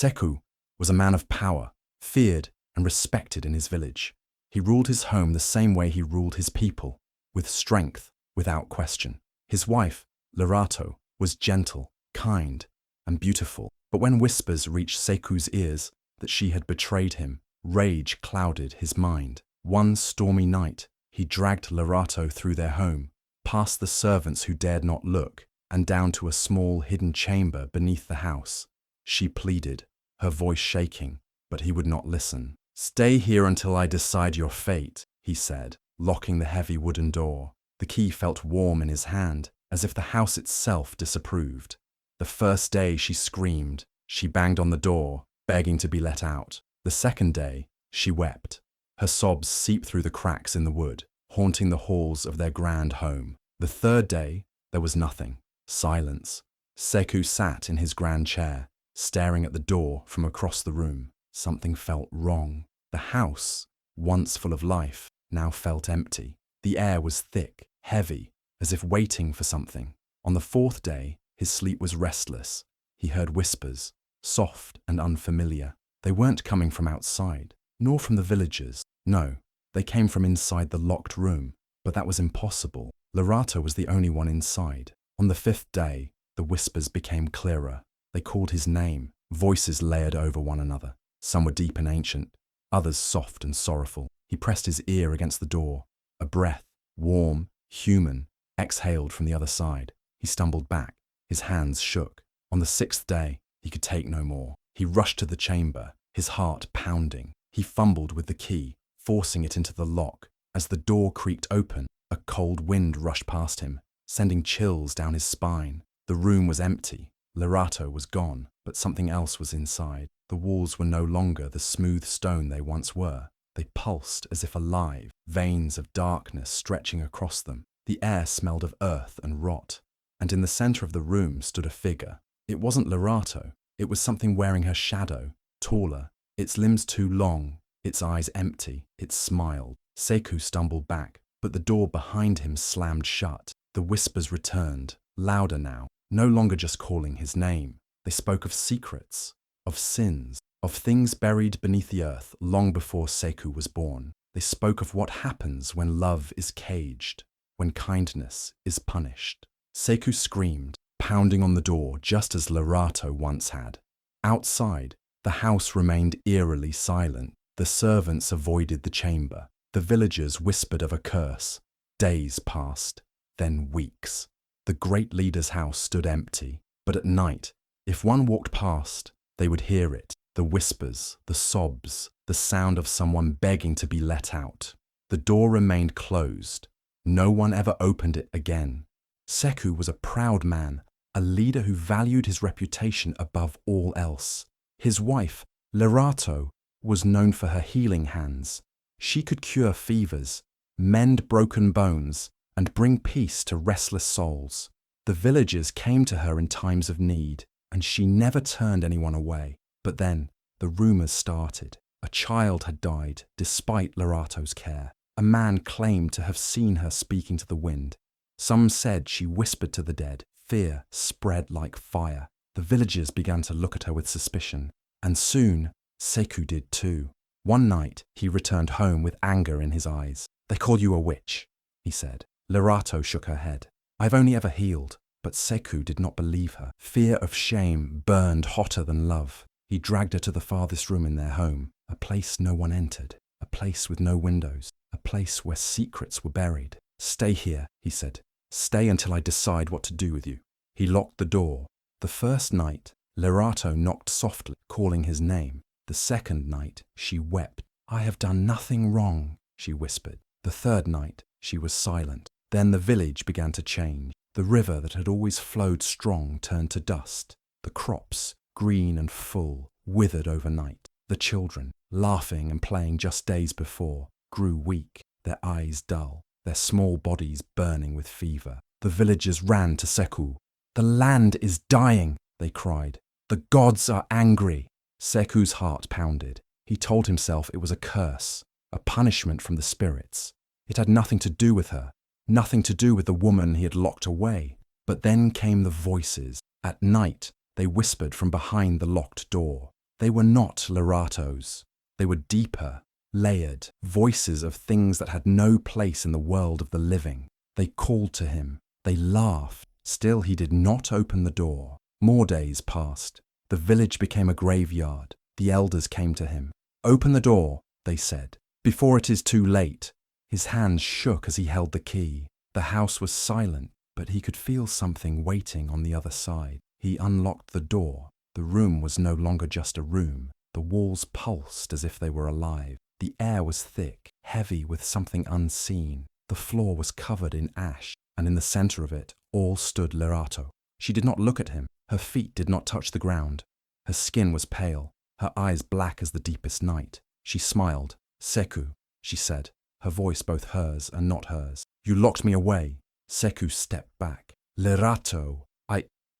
Seku was a man of power, feared and respected in his village. He ruled his home the same way he ruled his people, with strength, without question. His wife, Lerato, was gentle, kind, and beautiful. But when whispers reached Seku's ears that she had betrayed him, rage clouded his mind. One stormy night, he dragged Lerato through their home, past the servants who dared not look, and down to a small hidden chamber beneath the house. She pleaded, her voice shaking, but he would not listen. "Stay here until I decide your fate," he said, locking the heavy wooden door. The key felt warm in his hand, as if the house itself disapproved. The first day she screamed. She banged on the door, begging to be let out. The second day, she wept. Her sobs seeped through the cracks in the wood, haunting the halls of their grand home. The third day, there was nothing. Silence. Seku sat in his grand chair, staring at the door from across the room. Something felt wrong. The house, once full of life, now felt empty. The air was thick, heavy, as if waiting for something. On the fourth day, his sleep was restless. He heard whispers, soft and unfamiliar. They weren't coming from outside, nor from the villagers. No, they came from inside the locked room. But that was impossible. Lerato was the only one inside. On the fifth day, the whispers became clearer. They called his name, voices layered over one another. Some were deep and ancient, others soft and sorrowful. He pressed his ear against the door. A breath, warm, human, exhaled from the other side. He stumbled back. His hands shook. On the sixth day, he could take no more. He rushed to the chamber, his heart pounding. He fumbled with the key, forcing it into the lock. As the door creaked open, a cold wind rushed past him, sending chills down his spine. The room was empty. Lerato was gone, but something else was inside. The walls were no longer the smooth stone they once were. They pulsed as if alive, veins of darkness stretching across them. The air smelled of earth and rot. And in the center of the room stood a figure. It wasn't Lerato. It was something wearing her shadow, taller, its limbs too long, its eyes empty. It smiled. Seku stumbled back, but the door behind him slammed shut. The whispers returned, louder now, no longer just calling his name. They spoke of secrets, of sins, of things buried beneath the earth long before Seku was born. They spoke of what happens when love is caged, when kindness is punished. Seku screamed, pounding on the door just as Lerato once had. Outside, the house remained eerily silent. The servants avoided the chamber. The villagers whispered of a curse. Days passed, then weeks. The great leader's house stood empty, but at night, if one walked past, they would hear it. The whispers, the sobs, the sound of someone begging to be let out. The door remained closed. No one ever opened it again. Seku was a proud man, a leader who valued his reputation above all else. His wife, Lerato, was known for her healing hands. She could cure fevers, mend broken bones, and bring peace to restless souls. The villagers came to her in times of need, and she never turned anyone away. But then, the rumors started. A child had died, despite Lerato's care. A man claimed to have seen her speaking to the wind. Some said she whispered to the dead. Fear spread like fire. The villagers began to look at her with suspicion. And soon, Seku did too. One night, he returned home with anger in his eyes. "They call you a witch," he said. Lerato shook her head. "I've only ever healed." But Seku did not believe her. Fear of shame burned hotter than love. He dragged her to the farthest room in their home, a place no one entered, a place with no windows, a place where secrets were buried. "Stay here," he said. "Stay until I decide what to do with you." He locked the door. The first night, Lerato knocked softly, calling his name. The second night, she wept. "I have done nothing wrong," she whispered. The third night, she was silent. Then the village began to change. The river that had always flowed strong turned to dust. The crops, green and full, withered overnight. The children, laughing and playing just days before, grew weak, their eyes dull, their small bodies burning with fever. The villagers ran to Seku. "The land is dying," they cried. "The gods are angry." Seku's heart pounded. He told himself it was a curse, a punishment from the spirits. It had nothing to do with her, nothing to do with the woman he had locked away. But then came the voices. At night, they whispered from behind the locked door. They were not Leratos. They were deeper, layered, voices of things that had no place in the world of the living. They called to him. They laughed. Still he did not open the door. More days passed. The village became a graveyard. The elders came to him. "Open the door," they said, "before it is too late." His hands shook as he held the key. The house was silent, but he could feel something waiting on the other side. He unlocked the door. The room was no longer just a room. The walls pulsed as if they were alive. The air was thick, heavy with something unseen. The floor was covered in ash, and in the center of it all stood Lerato. She did not look at him. Her feet did not touch the ground. Her skin was pale, her eyes black as the deepest night. She smiled. "Seku," she said, her voice both hers and not hers. "You locked me away." Seku stepped back. "Lerato,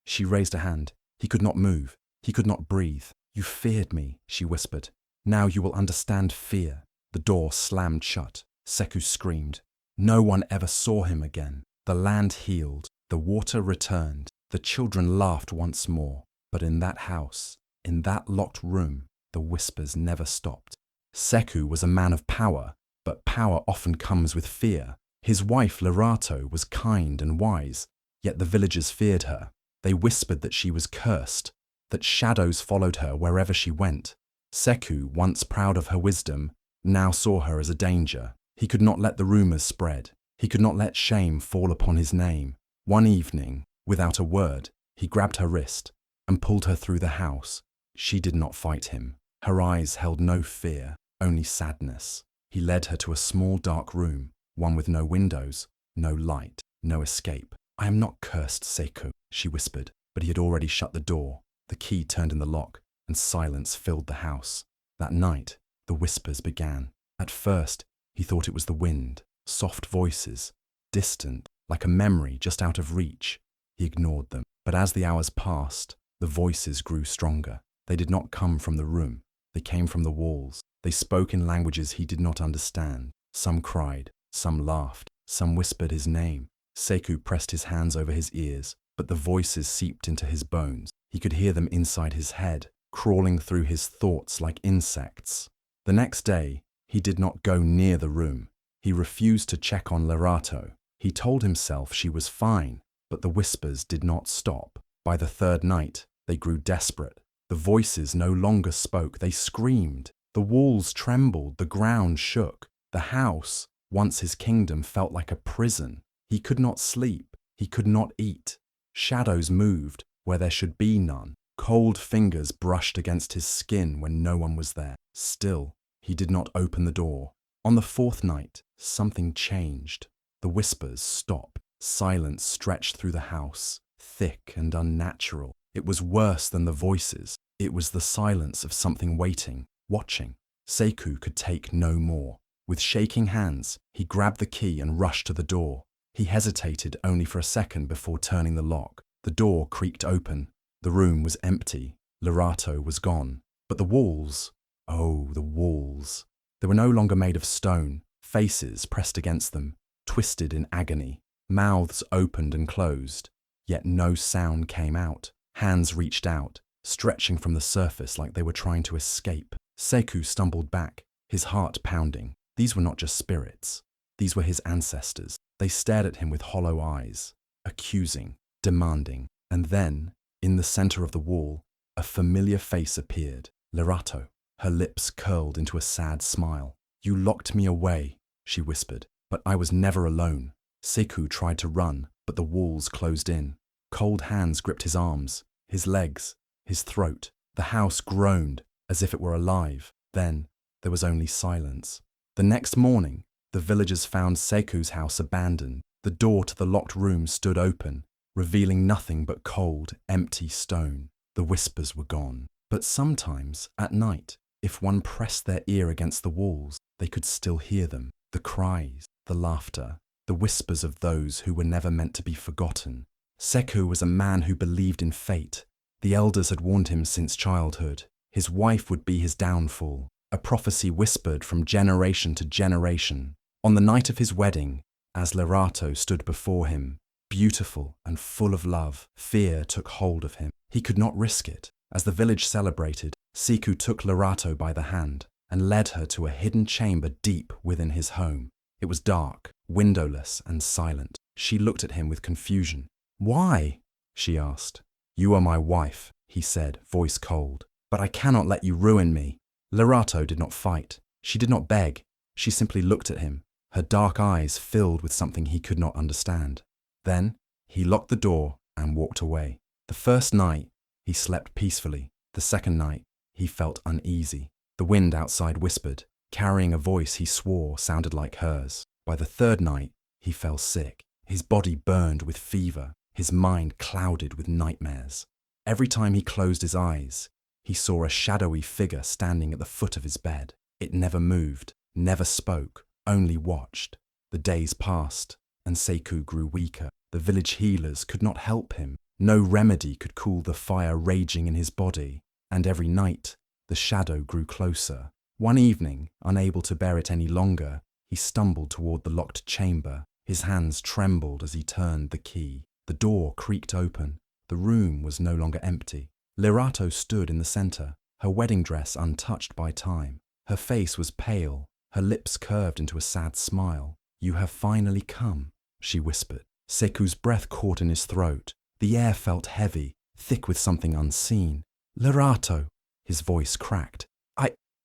She raised a hand. He could not move. He could not breathe. "You feared me," she whispered. "Now you will understand fear." The door slammed shut. Seku screamed. No one ever saw him again. The land healed. The water returned. The children laughed once more. But in that house, in that locked room, the whispers never stopped. Seku was a man of power, but power often comes with fear. His wife Lerato was kind and wise, yet the villagers feared her. They whispered that she was cursed, that shadows followed her wherever she went. Seku, once proud of her wisdom, now saw her as a danger. He could not let the rumors spread. He could not let shame fall upon his name. One evening, without a word, he grabbed her wrist and pulled her through the house. She did not fight him. Her eyes held no fear, only sadness. He led her to a small dark room, one with no windows, no light, no escape. "I am not cursed, Seku," she whispered, but he had already shut the door. The key turned in the lock, and silence filled the house. That night, the whispers began. At first, he thought it was the wind, soft voices, distant, like a memory just out of reach. He ignored them. But as the hours passed, the voices grew stronger. They did not come from the room. They came from the walls. They spoke in languages he did not understand. Some cried, some laughed, some whispered his name. Seku pressed his hands over his ears, but the voices seeped into his bones. He could hear them inside his head, crawling through his thoughts like insects. The next day, he did not go near the room. He refused to check on Lerato. He told himself she was fine, but the whispers did not stop. By the third night, they grew desperate. The voices no longer spoke, they screamed. The walls trembled, the ground shook. The house, once his kingdom, felt like a prison. He could not sleep, he could not eat. Shadows moved where there should be none. Cold fingers brushed against his skin when no one was there. Still, he did not open the door. On the fourth night, something changed. The whispers stopped. Silence stretched through the house, thick and unnatural. It was worse than the voices. It was the silence of something waiting, watching. Seku could take no more. With shaking hands, he grabbed the key and rushed to the door. He hesitated only for a second before turning the lock. The door creaked open. The room was empty. Lerato was gone. But the walls, oh, the walls. They were no longer made of stone. Faces pressed against them, twisted in agony. Mouths opened and closed, yet no sound came out. Hands reached out, stretching from the surface like they were trying to escape. Seku stumbled back, his heart pounding. These were not just spirits. These were his ancestors. They stared at him with hollow eyes, accusing, demanding. And then, in the center of the wall, a familiar face appeared. Lerato. Her lips curled into a sad smile. "You locked me away," she whispered, "but I was never alone." Seku tried to run, but the walls closed in. Cold hands gripped his arms, his legs, his throat. The house groaned as if it were alive. Then there was only silence. The next morning, the villagers found Seku's house abandoned. The door to the locked room stood open, revealing nothing but cold, empty stone. The whispers were gone. But sometimes, at night, if one pressed their ear against the walls, they could still hear them. The cries, the laughter, the whispers of those who were never meant to be forgotten. Seku was a man who believed in fate. The elders had warned him since childhood. His wife would be his downfall, a prophecy whispered from generation to generation. On the night of his wedding, as Lerato stood before him, beautiful and full of love, fear took hold of him. He could not risk it. As the village celebrated, Sekou took Lerato by the hand and led her to a hidden chamber deep within his home. It was dark, windowless, and silent. She looked at him with confusion. "Why?" she asked. "You are my wife," he said, voice cold. "But I cannot let you ruin me." Lerato did not fight. She did not beg. She simply looked at him, her dark eyes filled with something he could not understand. Then he locked the door and walked away. The first night, he slept peacefully. The second night, he felt uneasy. The wind outside whispered, carrying a voice he swore sounded like hers. By the third night, he fell sick. His body burned with fever, his mind clouded with nightmares. Every time he closed his eyes, he saw a shadowy figure standing at the foot of his bed. It never moved, never spoke, only watched. The days passed, and Sekou grew weaker. The village healers could not help him. No remedy could cool the fire raging in his body, and every night the shadow grew closer. One evening, unable to bear it any longer, he stumbled toward the locked chamber. His hands trembled as he turned the key. The door creaked open. The room was no longer empty. Lerato stood in the center, her wedding dress untouched by time. Her face was pale, her lips curved into a sad smile. "You have finally come," she whispered. Sekou's breath caught in his throat. The air felt heavy, thick with something unseen. "Lerato," his voice cracked.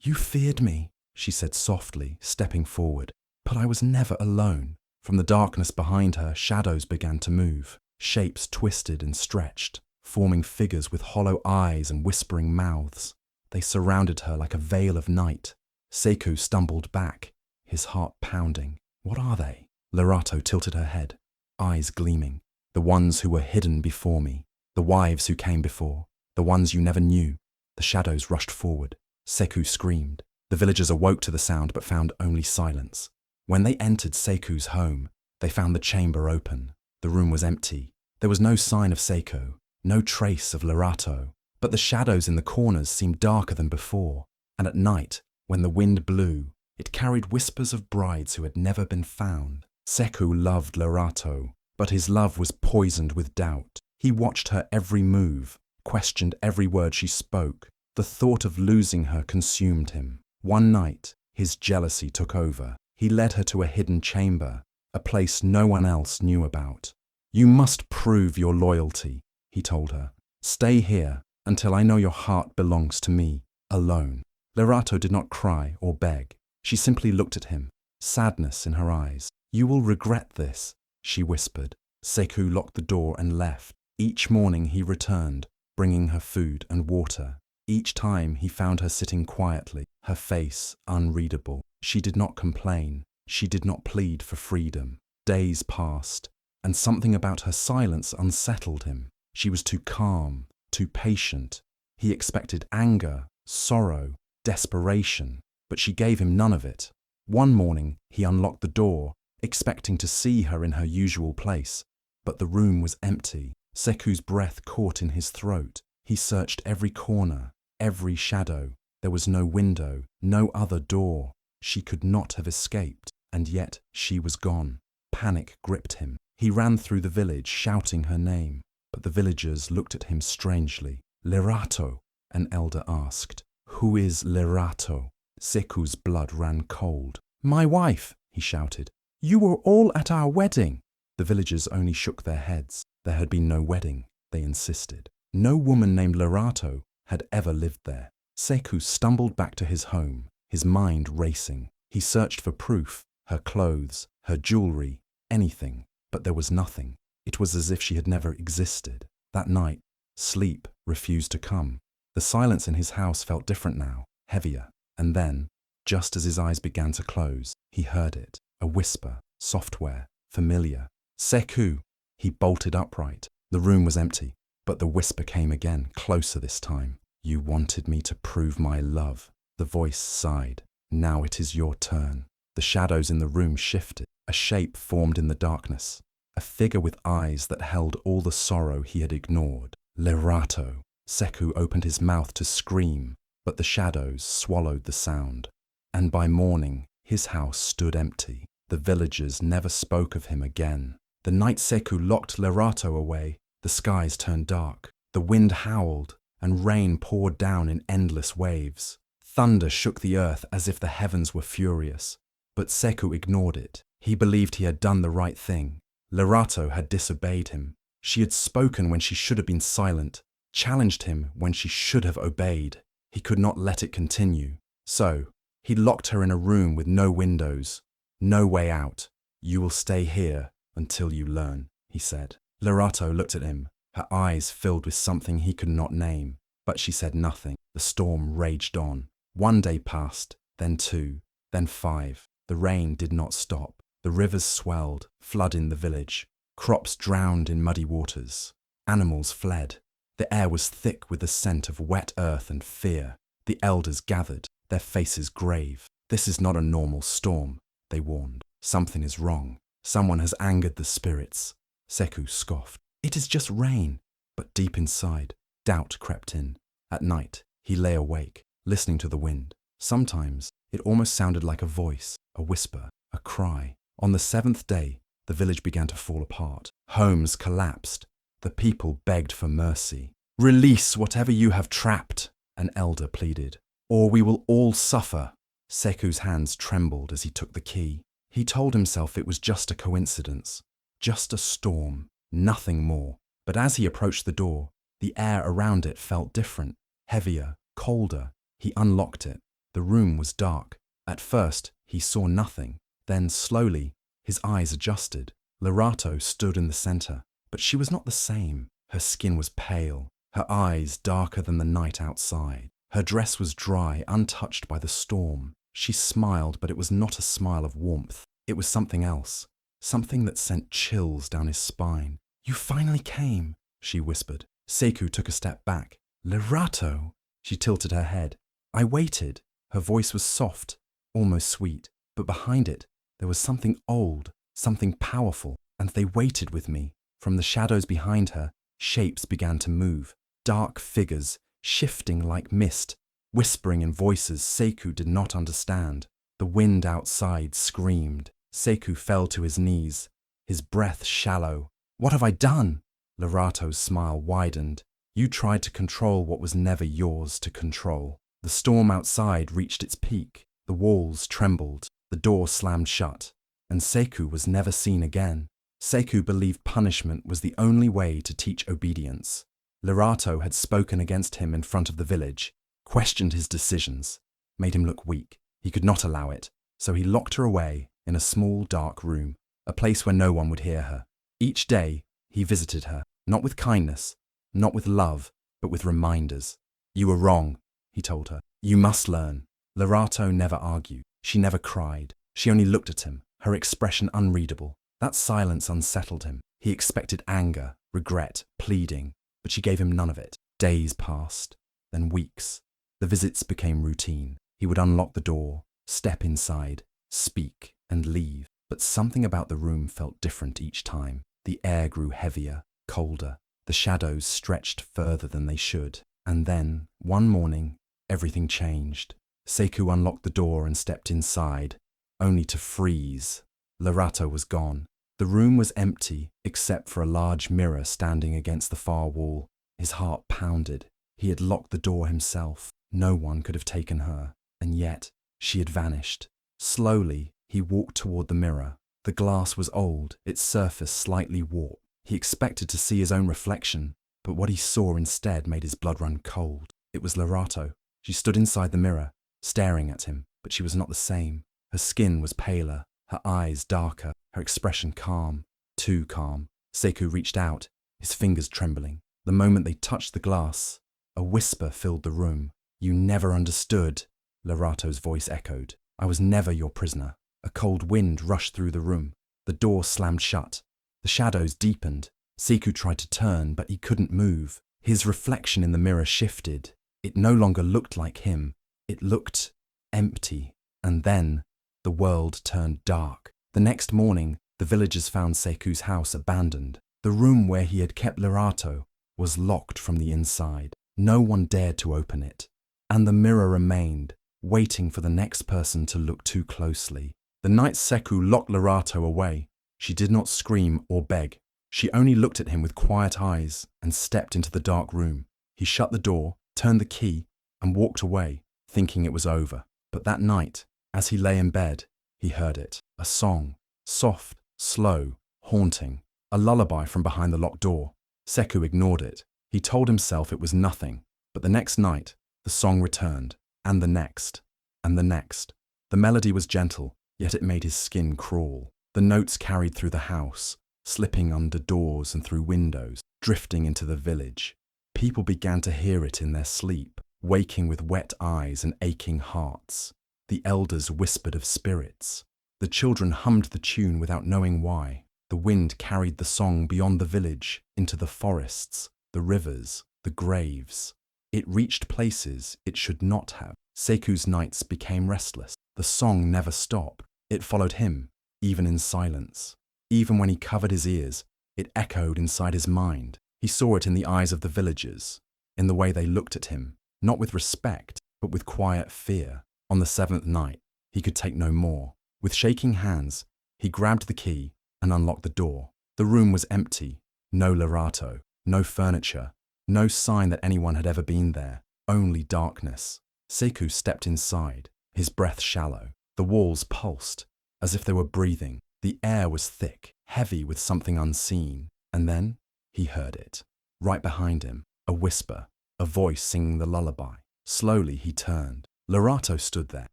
You feared me," she said softly, stepping forward. "But I was never alone." From the darkness behind her, shadows began to move. Shapes twisted and stretched, forming figures with hollow eyes and whispering mouths. They surrounded her like a veil of night. Sekou stumbled back, his heart pounding. "What are they?" Lerato tilted her head, eyes gleaming. "The ones who were hidden before me, the wives who came before, the ones you never knew." The shadows rushed forward. Sekou screamed. The villagers awoke to the sound but found only silence. When they entered Sekou's home, they found the chamber open. The room was empty. There was no sign of Sekou, no trace of Lerato, but the shadows in the corners seemed darker than before. And at night, when the wind blew, it carried whispers of brides who had never been found. Sekou loved Lerato, but his love was poisoned with doubt. He watched her every move, questioned every word she spoke. The thought of losing her consumed him. One night, his jealousy took over. He led her to a hidden chamber, a place no one else knew about. "You must prove your loyalty," he told her. "Stay here until I know your heart belongs to me, alone." Lerato did not cry or beg. She simply looked at him, sadness in her eyes. "You will regret this," she whispered. Sekou locked the door and left. Each morning he returned, bringing her food and water. Each time he found her sitting quietly, her face unreadable. She did not complain. She did not plead for freedom. Days passed, and something about her silence unsettled him. She was too calm, too patient. He expected anger, sorrow, desperation, but she gave him none of it. One morning he unlocked the door, expecting to see her in her usual place, but the room was empty. Sekou's breath caught in his throat. He searched every corner, every shadow. There was no window, no other door. She could not have escaped, and yet she was gone. Panic gripped him. He ran through the village, shouting her name, but the villagers looked at him strangely. "Lerato?" an elder asked. "Who is Lerato?" Sekou's blood ran cold. "My wife," he shouted. "You were all at our wedding." The villagers only shook their heads. There had been no wedding, they insisted. No woman named Lerato had ever lived there. Sekou stumbled back to his home, his mind racing. He searched for proof, her clothes, her jewelry, anything, but there was nothing. It was as if she had never existed. That night, sleep refused to come. The silence in his house felt different now, heavier. And then, just as his eyes began to close, he heard it, a whisper, software, familiar. "Sekou!" He bolted upright. The room was empty, but the whisper came again, closer this time. "You wanted me to prove my love." The voice sighed. "Now it is your turn." The shadows in the room shifted. A shape formed in the darkness, a figure with eyes that held all the sorrow he had ignored. Lerato! Sekou opened his mouth to scream, but the shadows swallowed the sound. And by morning, his house stood empty. The villagers never spoke of him again. The night Sekou locked Lerato away, the skies turned dark. The wind howled, and rain poured down in endless waves. Thunder shook the earth as if the heavens were furious. But Seku ignored it. He believed he had done the right thing. Lerato had disobeyed him. She had spoken when she should have been silent, challenged him when she should have obeyed. He could not let it continue. So, he locked her in a room with no windows, no way out. "You will stay here until you learn," he said. Lerato looked at him, her eyes filled with something he could not name. But she said nothing. The storm raged on. 1 day passed, then 2, then 5. The rain did not stop. The rivers swelled, flooding the village. Crops drowned in muddy waters. Animals fled. The air was thick with the scent of wet earth and fear. The elders gathered, their faces grave. "This is not a normal storm," they warned. "Something is wrong. Someone has angered the spirits." Seku scoffed. "It is just rain." But deep inside, doubt crept in. At night, he lay awake, listening to the wind. Sometimes, it almost sounded like a voice, a whisper, a cry. On the 7th day, the village began to fall apart. Homes collapsed. The people begged for mercy. "Release whatever you have trapped," an elder pleaded, "or we will all suffer." Seku's hands trembled as he took the key. He told himself it was just a coincidence, just a storm, nothing more. But as he approached the door, the air around it felt different, heavier, colder. He unlocked it. The room was dark. At first, he saw nothing. Then, slowly, his eyes adjusted. Lerato stood in the center, but she was not the same. Her skin was pale, her eyes darker than the night outside. Her dress was dry, untouched by the storm. She smiled, but it was not a smile of warmth. It was something else, something that sent chills down his spine. "You finally came," she whispered. Seku took a step back. "Lerato!" She tilted her head. "I waited." Her voice was soft, almost sweet, but behind it, there was something old, something powerful, and they waited with me. From the shadows behind her, shapes began to move, dark figures, shifting like mist, whispering in voices Seku did not understand. The wind outside screamed. Seku fell to his knees, his breath shallow. "What have I done?" Lerato's smile widened. "You tried to control what was never yours to control." The storm outside reached its peak. The walls trembled, the door slammed shut, and Seku was never seen again. Seku believed punishment was the only way to teach obedience. Lerato had spoken against him in front of the village, questioned his decisions, made him look weak. He could not allow it, so he locked her away in a small dark room, a place where no one would hear her. Each day, he visited her, not with kindness, not with love, but with reminders. "You were wrong," he told her. "You must learn." Lerato never argued. She never cried. She only looked at him, her expression unreadable. That silence unsettled him. He expected anger, regret, pleading, but she gave him none of it. Days passed, then weeks. The visits became routine. He would unlock the door, step inside, speak, and leave. But something about the room felt different each time. The air grew heavier, colder. The shadows stretched further than they should. And then, one morning, everything changed. Seku unlocked the door and stepped inside, only to freeze. Lerato was gone. The room was empty, except for a large mirror standing against the far wall. His heart pounded. He had locked the door himself. No one could have taken her, and yet she had vanished. Slowly, he walked toward the mirror. The glass was old, its surface slightly warped. He expected to see his own reflection, but what he saw instead made his blood run cold. It was Lerato. She stood inside the mirror, staring at him, but she was not the same. Her skin was paler, her eyes darker, her expression calm, too calm. Seku reached out, his fingers trembling. The moment they touched the glass, a whisper filled the room. "You never understood," Lerato's voice echoed. "I was never your prisoner." A cold wind rushed through the room. The door slammed shut. The shadows deepened. Seku tried to turn, but he couldn't move. His reflection in the mirror shifted. It no longer looked like him. It looked empty. And then, the world turned dark. The next morning, the villagers found Seku's house abandoned. The room where he had kept Lerato was locked from the inside. No one dared to open it. And the mirror remained, waiting for the next person to look too closely. The night Seku locked Lerato away, she did not scream or beg. She only looked at him with quiet eyes and stepped into the dark room. He shut the door, turned the key, and walked away, thinking it was over. But that night, as he lay in bed, he heard it. A song, soft, slow, haunting. A lullaby from behind the locked door. Sekou ignored it. He told himself it was nothing. But the next night, the song returned. And the next. And the next. The melody was gentle, yet it made his skin crawl. The notes carried through the house, slipping under doors and through windows, drifting into the village. People began to hear it in their sleep, waking with wet eyes and aching hearts. The elders whispered of spirits. The children hummed the tune without knowing why. The wind carried the song beyond the village, into the forests, the rivers, the graves. It reached places it should not have. Sekou's nights became restless. The song never stopped. It followed him, even in silence. Even when he covered his ears, it echoed inside his mind. He saw it in the eyes of the villagers, in the way they looked at him, not with respect, but with quiet fear. On the seventh night, he could take no more. With shaking hands, he grabbed the key and unlocked the door. The room was empty. No Lerato, no furniture, no sign that anyone had ever been there. Only darkness. Sekou stepped inside, his breath shallow. The walls pulsed, as if they were breathing. The air was thick, heavy with something unseen. And then he heard it. Right behind him, a whisper, a voice singing the lullaby. Slowly he turned. Lerato stood there,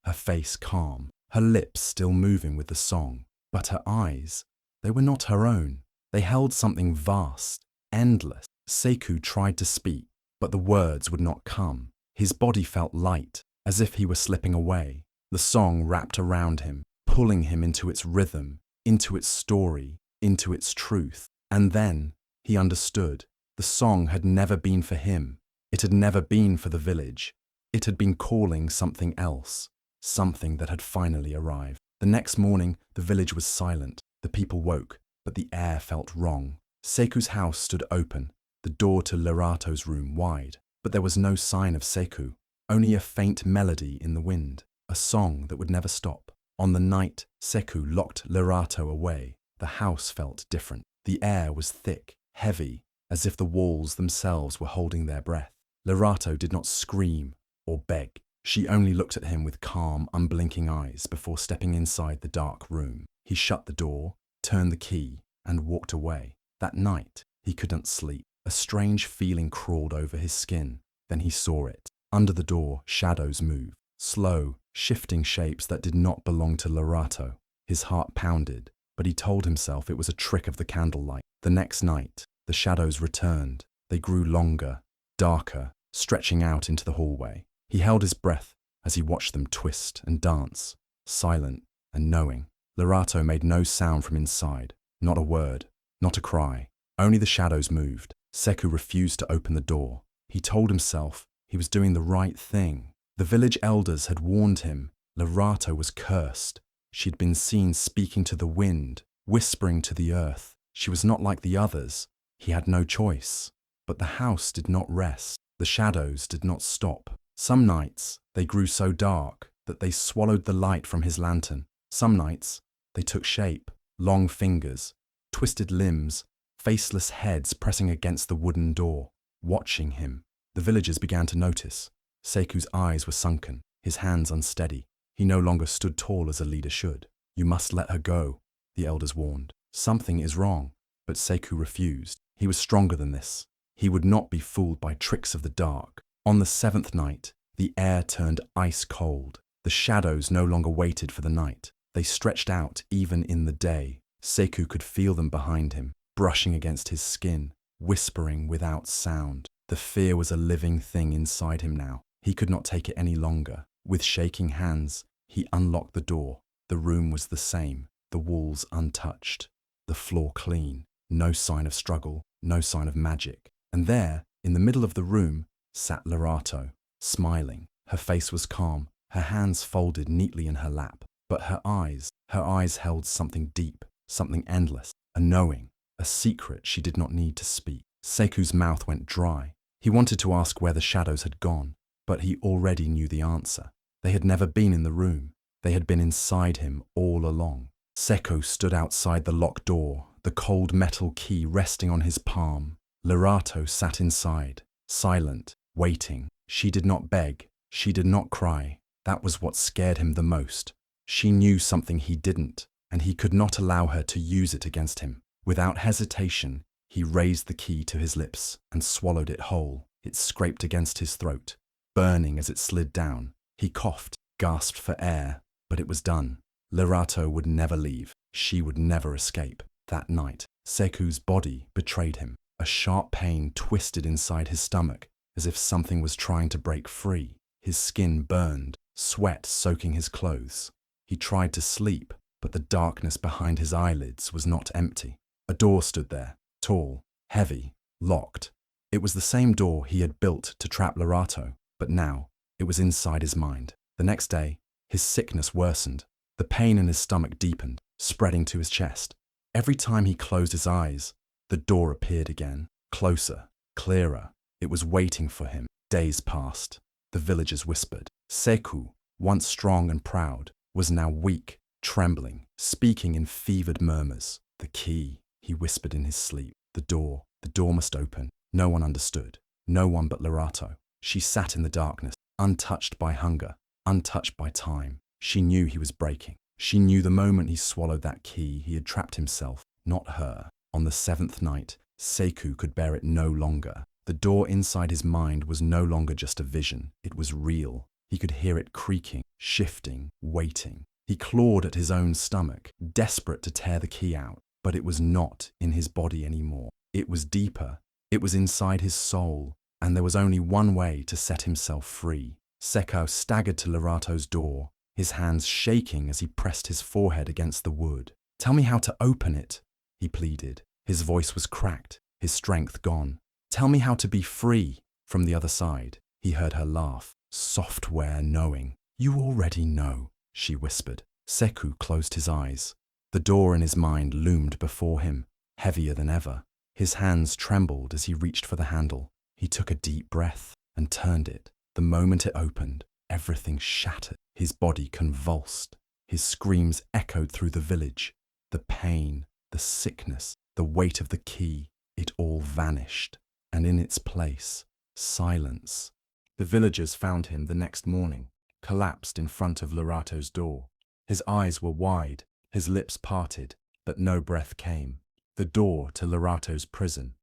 her face calm, her lips still moving with the song. But her eyes, they were not her own. They held something vast, endless. Sekou tried to speak, but the words would not come. His body felt light, as if he were slipping away. The song wrapped around him, pulling him into its rhythm, into its story, into its truth. And then he understood. The song had never been for him. It had never been for the village. It had been calling something else, something that had finally arrived. The next morning, the village was silent. The people woke, but the air felt wrong. Sekou's house stood open, the door to Lerato's room wide. But there was no sign of Sekou, only a faint melody in the wind, a song that would never stop. On the night Sekou locked Lerato away, the house felt different. The air was thick, heavy, as if the walls themselves were holding their breath. Lerato did not scream or beg. She only looked at him with calm, unblinking eyes before stepping inside the dark room. He shut the door, turned the key, and walked away. That night, he couldn't sleep. A strange feeling crawled over his skin. Then he saw it. Under the door, shadows moved. Slow, shifting shapes that did not belong to Lerato. His heart pounded, but he told himself it was a trick of the candlelight. The next night, the shadows returned. They grew longer, darker, stretching out into the hallway. He held his breath as he watched them twist and dance, silent and knowing. Lerato made no sound from inside, not a word, not a cry. Only the shadows moved. Sekou refused to open the door. He told himself he was doing the right thing. The village elders had warned him. Lerato was cursed. She'd been seen speaking to the wind, whispering to the earth. She was not like the others. He had no choice. But the house did not rest. The shadows did not stop. Some nights, they grew so dark that they swallowed the light from his lantern. Some nights, they took shape, long fingers, twisted limbs, faceless heads pressing against the wooden door, watching him. The villagers began to notice. Sekou's eyes were sunken, his hands unsteady. He no longer stood tall as a leader should. "You must let her go," the elders warned. "Something is wrong." But Sekou refused. He was stronger than this. He would not be fooled by tricks of the dark. On the seventh night, the air turned ice cold. The shadows no longer waited for the night. They stretched out even in the day. Sekou could feel them behind him, brushing against his skin, whispering without sound. The fear was a living thing inside him now. He could not take it any longer. With shaking hands, he unlocked the door. The room was the same, the walls untouched, the floor clean. No sign of struggle, no sign of magic. And there, in the middle of the room, sat Lerato, smiling. Her face was calm, her hands folded neatly in her lap. But her eyes held something deep, something endless, a knowing, a secret she did not need to speak. Sekou's mouth went dry. He wanted to ask where the shadows had gone, but he already knew the answer. They had never been in the room. They had been inside him all along. Sekou stood outside the locked door, the cold metal key resting on his palm. Lerato sat inside, silent, waiting. She did not beg, she did not cry. That was what scared him the most. She knew something he didn't, and he could not allow her to use it against him. Without hesitation, he raised the key to his lips and swallowed it whole. It scraped against his throat, burning as it slid down. He coughed, gasped for air, but it was done. Lerato would never leave. She would never escape. That night, Seku's body betrayed him. A sharp pain twisted inside his stomach, as if something was trying to break free. His skin burned, sweat soaking his clothes. He tried to sleep, but the darkness behind his eyelids was not empty. A door stood there, tall, heavy, locked. It was the same door he had built to trap Lerato, but now it was inside his mind. The next day, his sickness worsened. The pain in his stomach deepened, spreading to his chest. Every time he closed his eyes, the door appeared again, closer, clearer. It was waiting for him. Days passed. The villagers whispered. Seku, once strong and proud, was now weak, trembling, speaking in fevered murmurs. The key, he whispered in his sleep. The door must open. No one understood. No one but Lerato. She sat in the darkness, untouched by hunger, untouched by time. She knew he was breaking. She knew the moment he swallowed that key, he had trapped himself, not her. On the seventh night, Seku could bear it no longer. The door inside his mind was no longer just a vision. It was real. He could hear it creaking, shifting, waiting. He clawed at his own stomach, desperate to tear the key out. But it was not in his body anymore. It was deeper. It was inside his soul. And there was only one way to set himself free. Seku staggered to Lerato's door, his hands shaking as he pressed his forehead against the wood. "Tell me how to open it," he pleaded. His voice was cracked, his strength gone. "Tell me how to be free." From the other side, he heard her laugh, software knowing. "You already know," she whispered. Seku closed his eyes. The door in his mind loomed before him, heavier than ever. His hands trembled as he reached for the handle. He took a deep breath and turned it. The moment it opened, everything shattered. His body convulsed. His screams echoed through the village. The pain, the sickness, the weight of the key, it all vanished. And in its place, silence. The villagers found him the next morning, collapsed in front of Lerato's door. His eyes were wide, his lips parted, but no breath came. The door to Lerato's prison,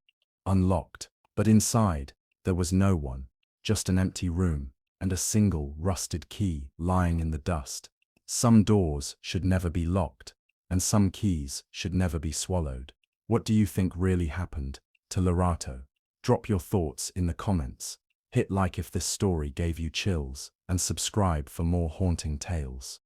unlocked, but inside there was no one, just an empty room and a single rusted key lying in the dust. Some doors should never be locked, and some keys should never be swallowed. What do you think really happened to Lerato? Drop your thoughts in the comments. Hit like if this story gave you chills, and subscribe for more haunting tales.